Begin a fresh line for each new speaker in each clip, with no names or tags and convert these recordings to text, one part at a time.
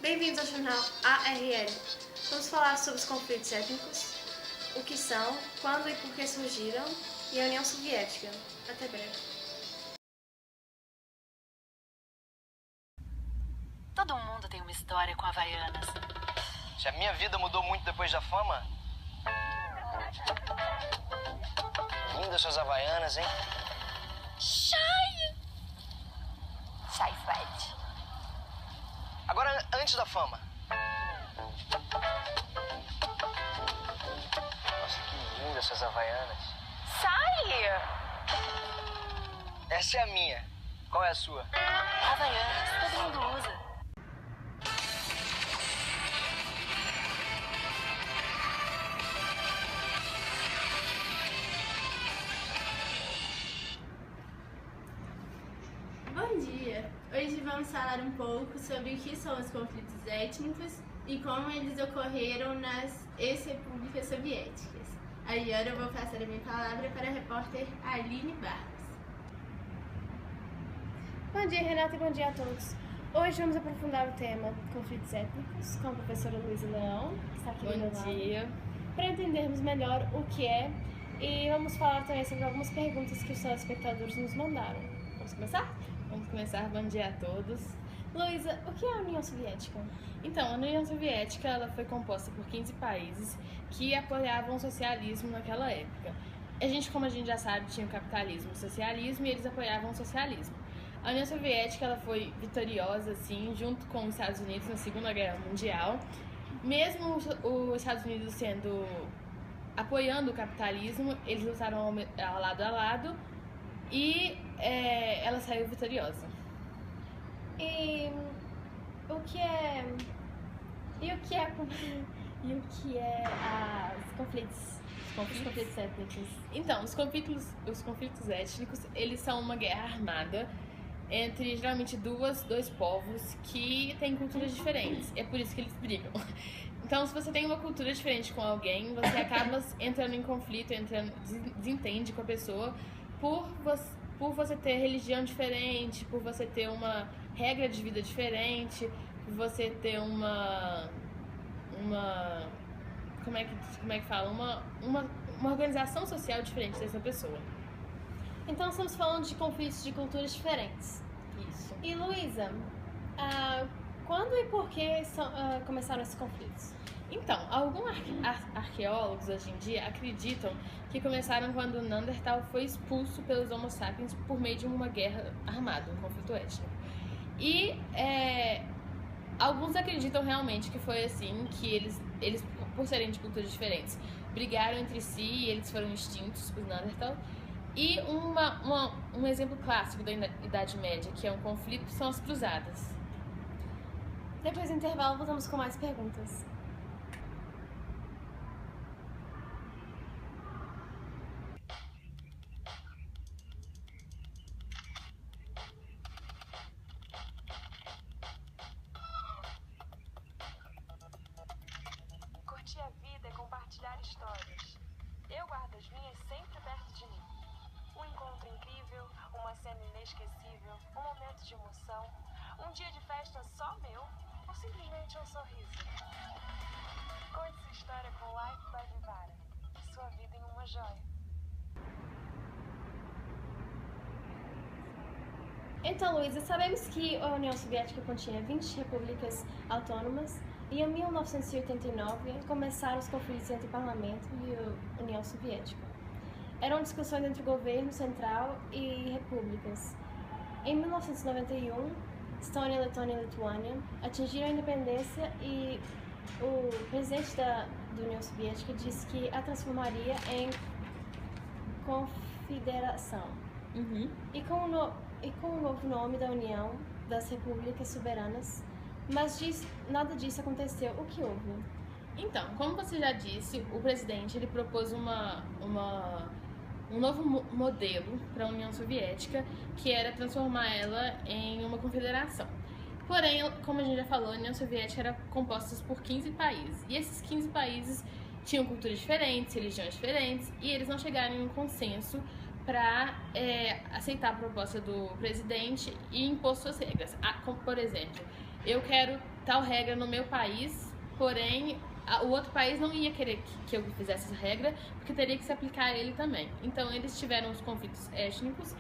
Bem-vindos ao jornal ARL. Vamos falar sobre os conflitos étnicos, o que são, quando e por que surgiram, e a União Soviética. Até breve.
Todo mundo tem uma história com Havaianas.
Se a minha vida mudou muito depois da fama? Lindas suas Havaianas, hein?
Shai Fred.
Agora, antes da fama. Nossa, que lindas suas Havaianas.
Sai!
Essa é a minha. Qual é a sua?
Havaianas, todo mundo usa.
Bom dia! Hoje vamos falar um pouco sobre o que são os conflitos étnicos e como eles ocorreram nas ex-repúblicas soviéticas. Agora eu vou passar a minha palavra para a repórter Aline Barros.
Bom dia, Renata, e bom dia a todos. Hoje vamos aprofundar o tema conflitos étnicos com a professora Luísa Leão, que está aqui do meu lado.
Bom dia.
Para entendermos melhor o que é, e vamos falar também sobre algumas perguntas que os telespectadores nos mandaram. Vamos começar?
Vamos começar. Bom dia a todos.
Luísa, o que é a União Soviética?
Então, a União Soviética ela foi composta por 15 países que apoiavam o socialismo naquela época. Como a gente já sabe, tinha o capitalismo e o socialismo, e eles apoiavam o socialismo. A União Soviética ela foi vitoriosa, assim, junto com os Estados Unidos na Segunda Guerra Mundial. Mesmo os Estados Unidos apoiando o capitalismo, eles lutaram lado a lado e ela saiu vitoriosa.
E o que é os conflitos étnicos?
Então, os conflitos étnicos, eles são uma guerra armada entre, geralmente, dois povos que têm culturas diferentes. É por isso que eles brigam. Então, se você tem uma cultura diferente com alguém, você acaba entrando em conflito, desentende com a pessoa por você ter religião diferente, por você ter uma regra de vida diferente, por você ter uma como é que fala? Uma organização social diferente dessa pessoa.
Então estamos falando de conflitos de culturas diferentes.
Isso.
E Luísa, quando e por que começaram esses conflitos?
Então, alguns arqueólogos hoje em dia acreditam que começaram quando o Neandertal foi expulso pelos Homo sapiens por meio de uma guerra armada, um conflito étnico. E alguns acreditam realmente que foi assim, que eles, por serem de culturas diferentes, brigaram entre si e eles foram extintos, os Neandertal. E um exemplo clássico da Idade Média, que é um conflito, são as cruzadas.
Depois do intervalo, voltamos com mais perguntas.
Curtir a vida é compartilhar histórias. Eu guardo as minhas sempre perto de mim. Um encontro incrível, uma cena inesquecível, um momento de emoção, um dia de festa só meu ou simplesmente um sorriso. Conte sua história com Life by Vivara. Sua vida em uma joia.
Então, Luísa, sabemos que a União Soviética continha 20 repúblicas autônomas e em 1989 começaram os conflitos entre o parlamento e a União Soviética. Eram discussões entre o governo central e repúblicas. Em 1991, Estônia, Letônia e Lituânia atingiram a independência e o presidente da União Soviética disse que a transformaria em confederação.
Uhum.
E com o novo nome da União das Repúblicas Soberanas, mas nada disso aconteceu. O que houve?
Então, como você já disse, o presidente ele propôs um novo modelo para a União Soviética, que era transformar ela em uma confederação. Porém, como a gente já falou, a União Soviética era composta por 15 países. E esses 15 países tinham culturas diferentes, religiões diferentes, e eles não chegaram em um consenso para aceitar a proposta do presidente e impor suas regras. Como, por exemplo, eu quero tal regra no meu país, porém o outro país não ia querer que eu fizesse essa regra, porque teria que se aplicar a ele também. Então eles tiveram os conflitos étnicos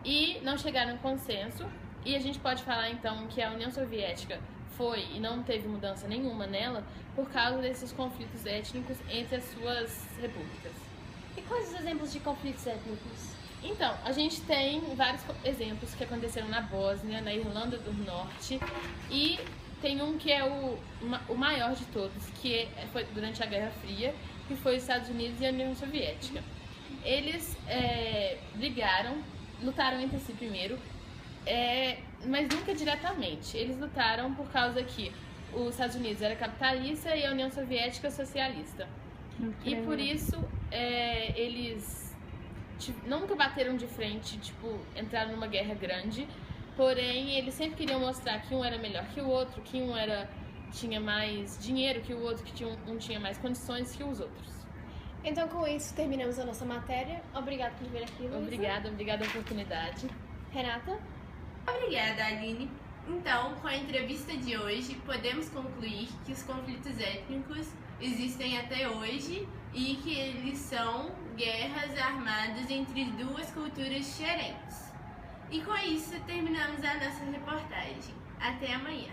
e não chegaram em consenso, e a gente pode falar então que a União Soviética foi e não teve mudança nenhuma nela por causa desses conflitos étnicos entre as suas repúblicas.
E quais os exemplos de conflitos étnicos?
Então, a gente tem vários exemplos que aconteceram na Bósnia, na Irlanda do Norte, e tem um que é o maior de todos, que foi durante a Guerra Fria, que foi os Estados Unidos e a União Soviética. Eles brigaram, lutaram entre si primeiro, mas nunca diretamente. Eles lutaram por causa que os Estados Unidos era capitalista e a União Soviética socialista. E por isso eles nunca bateram de frente, tipo, entraram numa guerra grande, porém eles sempre queriam mostrar que um era melhor que o outro, que um tinha mais dinheiro que o outro, que um tinha mais condições que os outros.
Então, com isso, terminamos a nossa matéria. Obrigada por vir aqui, Luísa.
Obrigada a oportunidade.
Renata?
Obrigada, Aline. Então, com a entrevista de hoje, podemos concluir que os conflitos étnicos existem até hoje e que eles são guerras armadas entre duas culturas diferentes. E com isso, terminamos a nossa reportagem. Até amanhã!